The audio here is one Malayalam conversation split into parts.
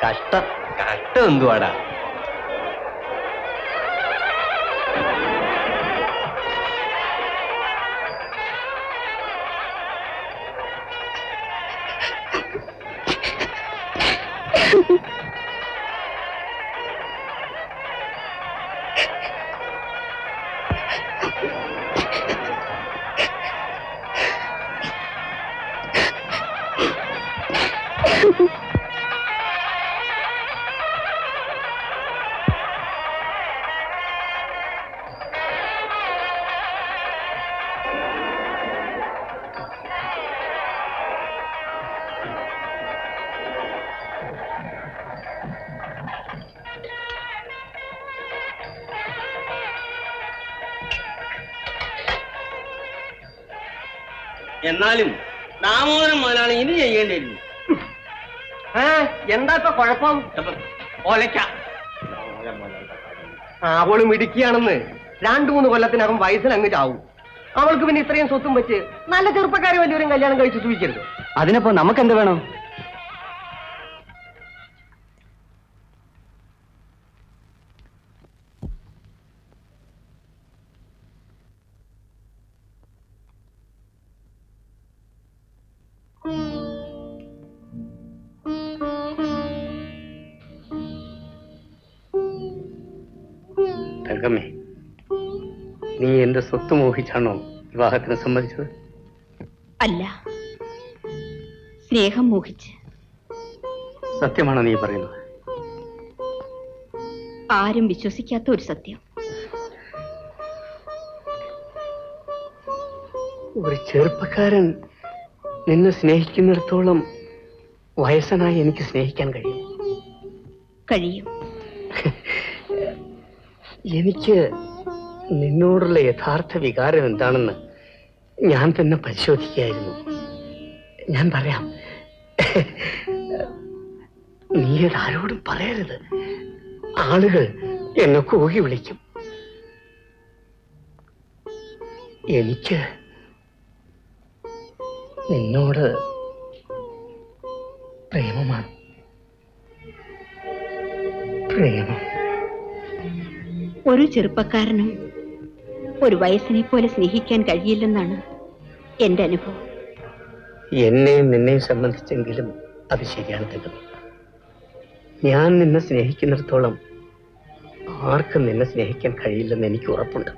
കഷ്ടം കഷ്ടം എന്തുവാടാ? എന്നാലും ദാമോദരൻ മുതലാണ് ഇത് ചെയ്യേണ്ടിയിരുന്നു. എന്താ ഇപ്പൊ കുഴപ്പം? ഒലയ്ക്ക അവളും ഇടുക്കിയാണെന്ന് 2-3 കൊല്ലത്തിനകം വയസ്സിലങ്ങ് ചാവും. അവൾക്ക് പിന്നെ ഇത്രയും സ്വത്തും വെച്ച് നല്ല ചെറുപ്പക്കാരെ വലിയൊരു കല്യാണം കഴിച്ച് സൂചിക്കരുത്. അതിനപ്പോ നമുക്കെന്ത് വേണം? തങ്കമ്മേ, നീ എന്റെ സ്വത്ത് മോഹിച്ചാണോ വിവാഹത്തിന് സമ്മതിച്ചത്? അല്ല, സ്നേഹം മോഹിച്ച്. സത്യമാണോ നീ പറയുന്നത്? ആരും വിശ്വസിക്കാത്ത ഒരു സത്യം. ഒരു ചെറുപ്പക്കാരൻ നിന്നെ സ്നേഹിക്കുന്നിടത്തോളം വയസ്സനായി എനിക്ക് സ്നേഹിക്കാൻ കഴിയും. കഴിയും. എനിക്ക് നിന്നോടുള്ള യഥാർത്ഥ വികാരം എന്താണെന്ന് ഞാൻ തന്നെ പരിശോധിക്കുകയായിരുന്നു. ഞാൻ പറയാം. നീയത് ആരോടും പറയരുത്. ആളുകൾ എന്നെ കൂകി വിളിക്കും. എനിക്ക് നിന്നോട് പ്രേമമാണ്. പ്രേമം. ഒരു ചെറുപ്പക്കാരനും ഒരു വയസ്സിനെ പോലെ സ്നേഹിക്കാൻ കഴിയില്ലെന്നാണ് എന്റെ അനുഭവം. എന്നെയും നിന്നെയും സംബന്ധിച്ചെങ്കിലും അത് ശരിയാണ് തങ്കമ്മേ. ഞാൻ നിന്നെ സ്നേഹിക്കുന്നിടത്തോളം ആർക്കും നിന്നെ സ്നേഹിക്കാൻ കഴിയില്ലെന്ന് എനിക്ക് ഉറപ്പുണ്ട്.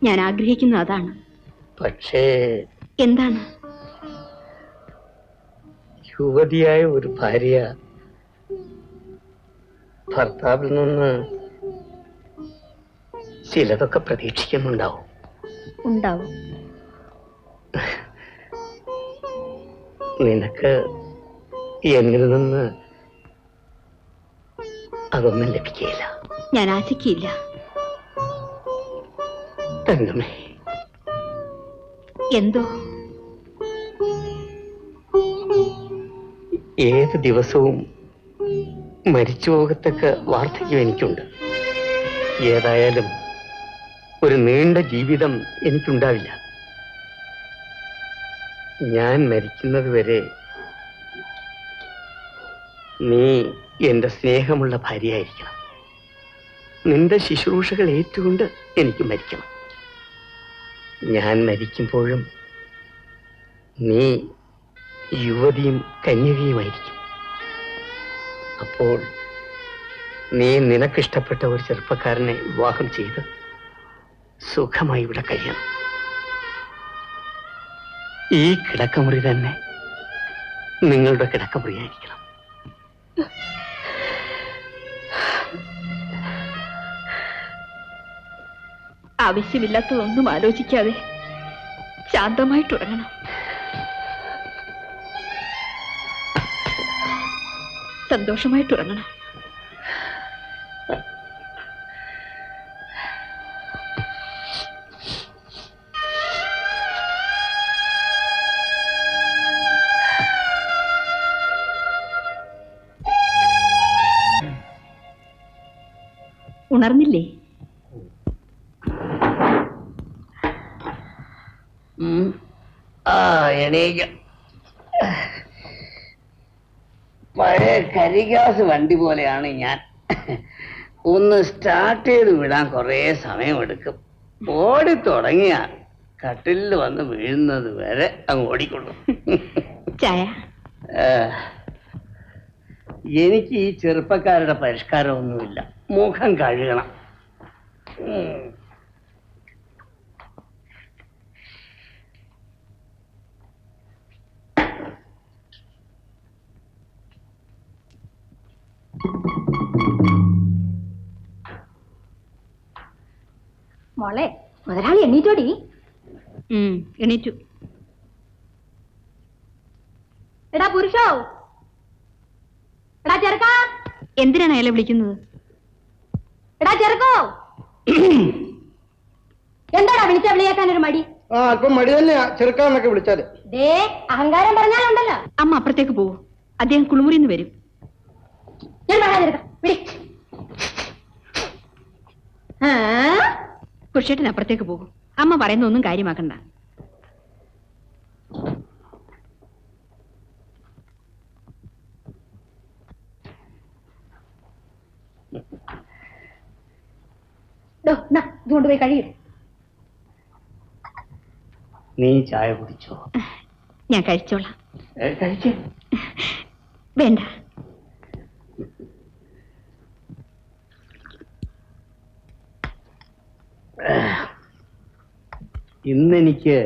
ഞാൻ ആഗ്രഹിക്കുന്നത് അതാണ്. പക്ഷേ എന്താണ്? യുവതിയായ ഒരു ഭാര്യ ഭർത്താവിൽ നിന്ന് ചിലതൊക്കെ പ്രതീക്ഷിക്കുന്നുണ്ടാവും. ഉണ്ടാവും. നിനക്ക് എന്നിൽ നിന്ന് അതൊന്നും ലഭിക്കുകയില്ല. ഞാൻ ആശിക്കില്ല. തങ്കമ്മേ, എന്തോ ഏത് ദിവസവും മരിച്ചു പോകത്തക്ക വാർദ്ധക്യം എനിക്കുണ്ട്. ഏതായാലും ഒരു നീണ്ട ജീവിതം എനിക്കുണ്ടാവില്ല. ഞാൻ മരിക്കുന്നത് വരെ നീ എന്റെ സ്നേഹമുള്ള ഭാര്യയായിരിക്കണം. നിന്റെ ശുശ്രൂഷകൾ ഏറ്റുകൊണ്ട് എനിക്ക് മരിക്കണം. ഞാൻ മരിക്കുമ്പോഴും നീ യുവതിയും കന്യകയുമായിരിക്കും. അപ്പോൾ നീ നിനക്കിഷ്ടപ്പെട്ട ഒരു ചെറുപ്പക്കാരനെ വിവാഹം ചെയ്ത് സുഖമായി ഇവിടെ കഴിയണം. ഈ കിടക്കമുറി തന്നെ നിങ്ങളുടെ കിടക്കമുറിയായിരിക്കണം. ആവശ്യമില്ലാത്തതൊന്നും ആലോചിക്കാതെ ശാന്തമായിട്ടുറങ്ങണം. സന്തോഷമായിട്ടുറങ്ങണം. ഉണർന്നില്ലേ? എണീക്ക. പഴയ കരിഗ്യാസ് വണ്ടി പോലെയാണ് ഞാൻ. ഒന്ന് സ്റ്റാർട്ട് ചെയ്ത് വിടാൻ കുറേ സമയമെടുക്കും. ഓടി തുടങ്ങിയ കട്ടിലിൽ വന്ന് വീഴുന്നത് വരെ അങ്ങ് ഓടിക്കൊള്ളും. ചായ. എനിക്ക് ഈ ചെറുപ്പക്കാരുടെ പരിഷ്കാരമൊന്നുമില്ല. മുഖം കഴുകണം. മോളെ, മുതലാളി എണ്ണീറ്റോടി? എണീറ്റു. എടാ പുരുഷോ, എടാ ചെറുക്കാ. എന്തിനാണ് അയാളെ വിളിക്കുന്നത്? എടാ ചെറുക്കോ, എന്താടാ വിളിച്ചാ വിളിയേക്കാൻ ഒരു മടി? അല്പം മടി തന്നെയാ ചെറുക്കാന്നൊക്കെ വിളിച്ചാല്. ദേ അഹങ്കാരം പറഞ്ഞാലുണ്ടല്ലോ. അമ്മ അപ്പുറത്തേക്ക് പോവൂ, അദ്ദേഹം കുളിമുറിന്ന് വരും. ഞാൻ പറയാ ചെറുക്ക, വിളി. പുരുഷേട്ടൻ അപ്പുറത്തേക്ക് പോകും. അമ്മ പറയുന്ന ഒന്നും കാര്യമാക്കണ്ട. ഇതുകൊണ്ട് പോയി കഴിയും. നീ ചായ കുടിച്ചോ? ഞാൻ കഴിച്ചോളാം. കഴിച്ചേ? വേണ്ട. ഇന്നെനിക്ക്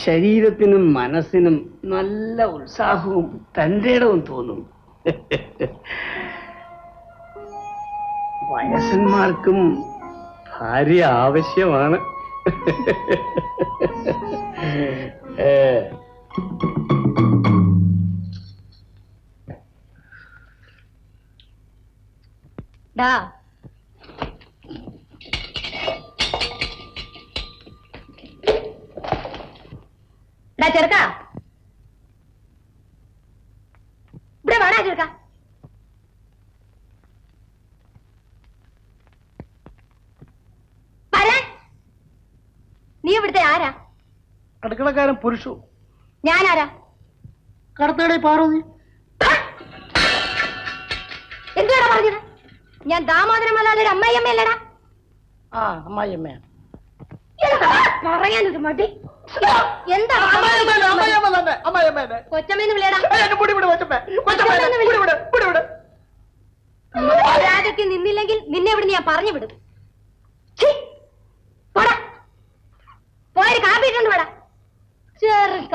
ശരീരത്തിനും മനസ്സിനും നല്ല ഉത്സാഹവും തന്റേടവും തോന്നുന്നു. വയസ്സന്മാർക്കും ഭാര്യ ആവശ്യമാണ്. ചെറുക്ക, ഇവിടെ വേണ ചെറുക്ക. നീ ഇവിടുത്തെ ആരാ? അടുക്കളക്കാരൻ പുരുഷു. ഞാനാരാ? കടത്തയുടെ പാർവതി. എന്തുവാടാ പറഞ്ഞത്? ഞാൻ ദാമോദരമല്ലാതെ അമ്മായിയമ്മയല്ലടാ. അമ്മായിയമ്മ പറയാനൊരു മടി. എന്താ കൊച്ചമ്മേന്ന് വിളിയടാ. മര്യാദയ്ക്ക് നിന്നില്ലെങ്കിൽ നിന്നെ ഇവിടെ ഞാൻ പറഞ്ഞു വിടും. പോയൊരു കാപ്പി ഇട്ടുണ്ട് വേടാ ചെറുക്ക.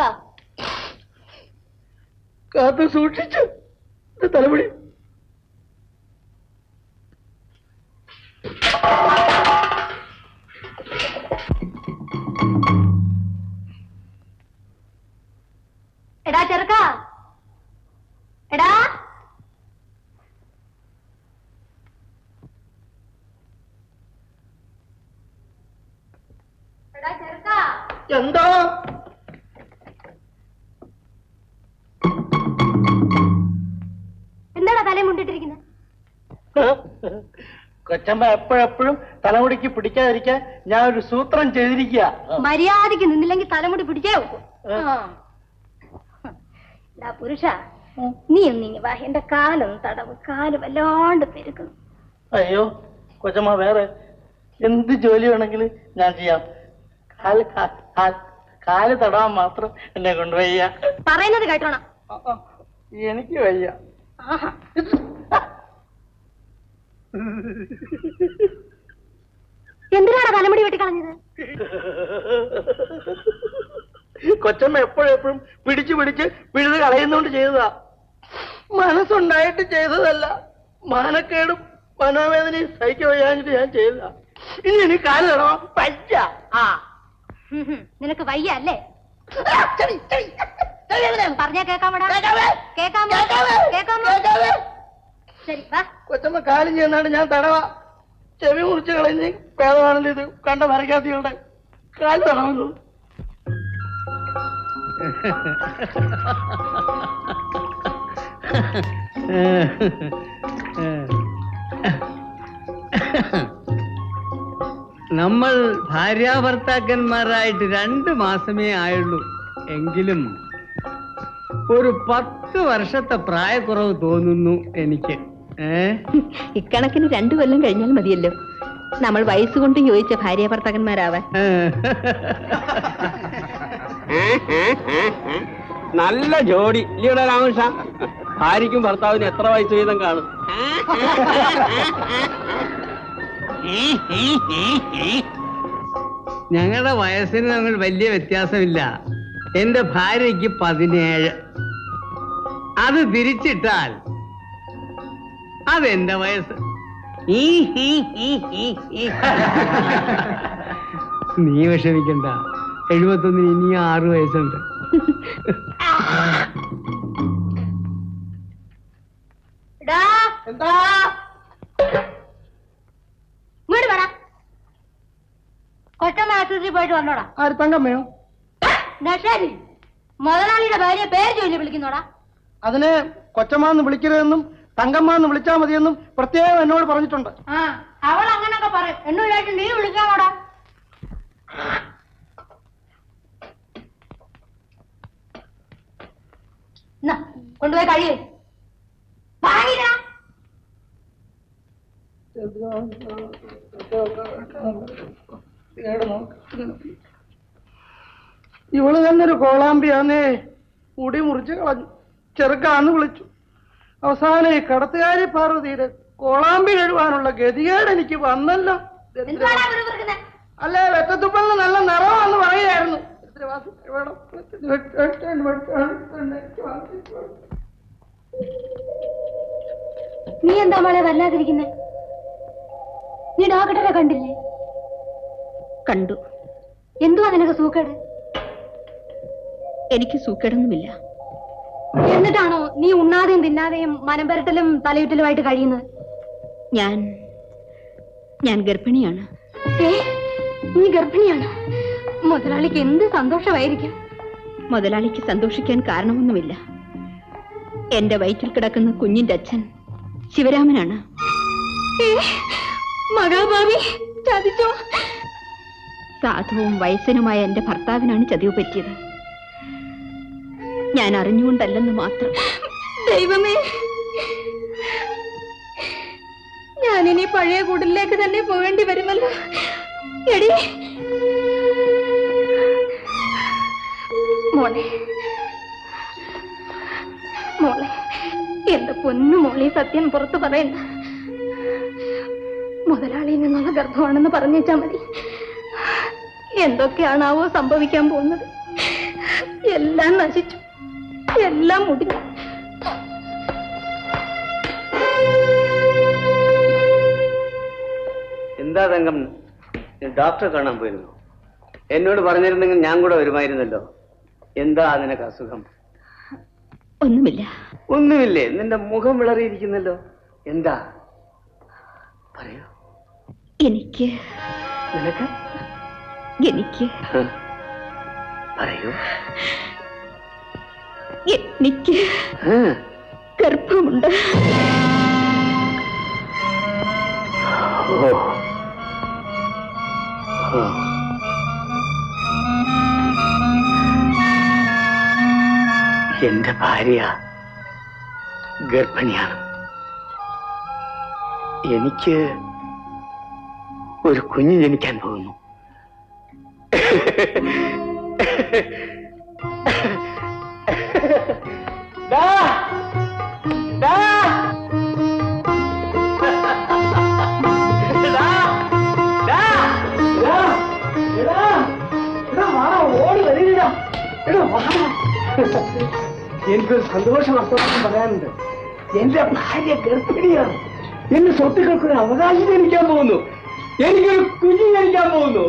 കാത്തു സൂക്ഷിച്ചു തലമുടി. എടാ ചെറുക്ക, എടാ ചെറുക്ക. എന്താ? എന്താടാ തലയും മുണ്ടിട്ടിരിക്കുന്നത്? കൊച്ചമ്മ എപ്പോഴെപ്പോഴും തലമുടിക്ക് പിടിക്കാതിരിക്കാൻ ഞാൻ ഒരു സൂത്രം ചെയ്തിരിക്കുക. മര്യാദയ്ക്ക് നിന്നില്ലെങ്കിൽ തലമുടി പിടിച്ചേ വെക്കും. പുരുഷ, നീ ഒന്നിങ്ങി വാ, എന്റെ കാലൊന്ന് തടവ്. കാല് വല്ലാണ്ട് പെരുക്കുന്നു. അയ്യോ കൊച്ചമ്മ, വേറെ എന്ത് ജോലി വേണമെങ്കിലും ഞാൻ ചെയ്യാം. കാല് തടവാൻ മാത്രം എന്നെ കൊണ്ടുവയ്യ. പറയുന്നത് കേട്ടോണം. എനിക്ക് വയ്യ. എന്തിനാണ് തലമുടി വെട്ടിക്കളഞ്ഞത്? കൊച്ചമ്മ എപ്പോഴെപ്പോഴും പിടിച്ച് പിഴുത് കളയുന്നോണ്ട് ചെയ്തതാ. മനസ്സുണ്ടായിട്ട് ചെയ്തതല്ല. മാനക്കേടും മനോവേദനയും സഹിക്കാൻ വയ്യാഞ്ഞിട്ട് ഞാൻ ചെയ്തതാ. ഇനി എനിക്ക് കാല് തടവാൻ പറ്റ. നിനക്ക് വയ്യ അല്ലേ? പറഞ്ഞാ കേക്കാമോടാ? ശരി വാ. കൊച്ചമ്മ കാലും ചെയ്യുന്നാണ് ഞാൻ തടവാ. ചെവി മുറിച്ച് കളഞ്ഞ് പേദമാണല്ലോ ഇത്. കണ്ട മരക്കാത്തികളുടെ കാല് തടവുന്നു. നമ്മൾ ഭാര്യാഭർത്താക്കന്മാരായിട്ട് 2 മാസമേ ആയുള്ളൂ. എങ്കിലും ഒരു 10 വർഷത്തെ പ്രായക്കുറവ് തോന്നുന്നു എനിക്ക്. ഇക്കണക്കിന് 2 കൊല്ലം കഴിഞ്ഞാൽ മതിയല്ലോ നമ്മൾ വയസ്സുകൊണ്ട് യോജിച്ച ഭാര്യ ഭർത്താക്കന്മാരാവാൻ. നല്ല ജോഡി ഇല്ലയുടെ രാമകൃഷ്ണ. ഭാര്യയ്ക്കും ഭർത്താവിന് എത്ര വയസ്സ് വീതം കാണും? ഞങ്ങളുടെ വയസ്സിന് തമ്മിൽ വലിയ വ്യത്യാസമില്ല. എന്റെ ഭാര്യയ്ക്ക് 17. അത് തിരിച്ചിട്ടാൽ അതെന്റെ വയസ്സ്. നീ വിഷമിക്കണ്ട, 71 ഇനി 6 വയസ്സുണ്ട്. എന്താ ഇങ്ങോട്ട് വേണം. കൊച്ചമ്മ ആശുപത്രി പോയിട്ട് വന്നോടാ. ആര് തങ്കമ്മയോ? ശരി, മുതലാളിയുടെ ഭാര്യ പേര് ചൊല്ലി വിളിക്കുന്നോടാ. അതിന് കൊച്ചമ്മാന്ന് വിളിക്കരുതെന്നും തങ്കമ്മാന്ന് വിളിച്ചാ മതിയെന്നും പ്രത്യേകം എന്നോട് പറഞ്ഞിട്ടുണ്ട്. അവൾ അങ്ങനൊക്കെ പറയും. എന്നോടായിട്ട് നീ വിളിക്കാമോടാ? കൊണ്ടുപോയി കഴിയേ. ഇവള് തന്നെ ഒരു കോളാമ്പിയാന്നേ. മുടി മുറിച്ച് കളഞ്ഞു, ചെറുക്കാന്ന് വിളിച്ചു. അവസാനം ഈ കടത്തുകാരി പാർവതിയുടെ കോളാമ്പി എഴുവാനുള്ള ഗതികേട് എനിക്ക് വന്നല്ലോ. അല്ലേ, വെറ്റത്തുപ്പലിന് നല്ല നിറമാന്ന് പറയായിരുന്നു. നീ എന്താ മോളെ വല്ലാതിരിക്കുന്നേ? നീ ഡോക്ടറെ കണ്ടില്ലേ? കണ്ടു. എന്തുവാ നിനക്ക് സൂക്കേട്? എനിക്ക് സൂക്കേടൊന്നുമില്ല. എന്നിട്ടാണോ നീ ഉണ്ണാതെയും തിന്നാതെയും മനം പരട്ടലും തലയുറ്റലുമായിട്ട് കഴിയുന്നത്? ഞാൻ ഗർഭിണിയാണ്. നീ ഗർഭിണിയാണ്? മുതലാളിക്ക് എന്ത് സന്തോഷമായിരിക്കും. മുതലാളിക്ക് സന്തോഷിക്കാൻ കാരണമൊന്നുമില്ല. എന്റെ വയറ്റിൽ കിടക്കുന്ന കുഞ്ഞിന്റെ അച്ഛൻ ശിവരാമനാണ്. മഹാഭാവി ചതിച്ചോ? സാധുവും വയസ്സനുമായ എന്റെ ഭർത്താവിനാണ് ചതിവ് പറ്റിയത്. ഞാൻ അറിഞ്ഞുകൊണ്ടല്ലെന്ന് മാത്രം. ദൈവമേ, ഞാനിനി പഴയ കൂടിലേക്ക് തന്നെ പോകേണ്ടി വരുമല്ലോ. എടി മോളെ, മോളെ, എന്റെ പൊന്നു മോളെ, സത്യം പുറത്തു പറയണ്ട. മുതലാളിയിൽ നിന്നുള്ള ഗർഭമാണെന്ന് പറഞ്ഞേച്ചാ മതി. എന്തൊക്കെയാണാവോ സംഭവിക്കാൻ പോകുന്നത്. എല്ലാം നശിച്ചു, എല്ലാം മുടിഞ്ഞു. എന്താ തങ്കം, ഡോക്ടറെ കാണാൻ പോയിരുന്നു? എന്നോട് പറഞ്ഞിരുന്നെങ്കിൽ ഞാൻ കൂടെ വരുമായിരുന്നല്ലോ. എന്താ നിനക്ക് അസുഖം? ഒന്നുമില്ല. ഒന്നുമില്ലേ? നിന്റെ മുഖം വിളറിയിരിക്കുന്നല്ലോ. എന്താ പറയൂ. എനിക്ക് പറയൂ. എനിക്ക് ഗർഭമുണ്ട്. എന്റെ ഭാര്യ ഗർഭിണിയാണ്. എനിക്ക് ഒരു കുഞ്ഞ് ജനിക്കാൻ പോകുന്നു. എനിക്കൊരു സന്തോഷ വാർത്ത പറയാനുണ്ട്. എന്റെ ഭാര്യ ഗർഭിണിയാണ്. എന്റെ സ്വത്തുക്കൾക്കൊരു അവകാശം ജനിക്കാൻ പോകുന്നു. എനിക്കൊരു കുഞ്ഞ് ജനിക്കാൻ പോകുന്നു.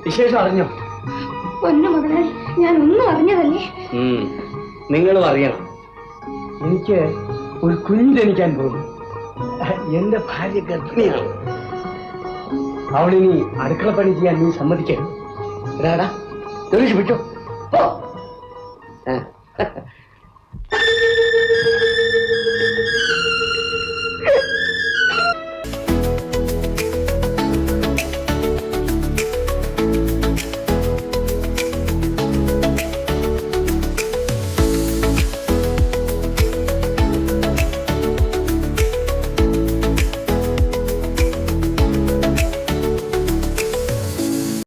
വിശേഷം അറിഞ്ഞോ? പൊന്നു മുതലാളി, ഞാൻ ഒന്നും അറിഞ്ഞതല്ലേ. നിങ്ങളും അറിയണം. എനിക്ക് ഒരു കുഞ്ഞ് ജനിക്കാൻ പോകുന്നു. എന്റെ ഭാര്യ ഗർഭിണിയാണ്. അവളിനി അടുക്കള പണി ചെയ്യാൻ നീ സമ്മതിക്കരുത്. വിട്ടോ.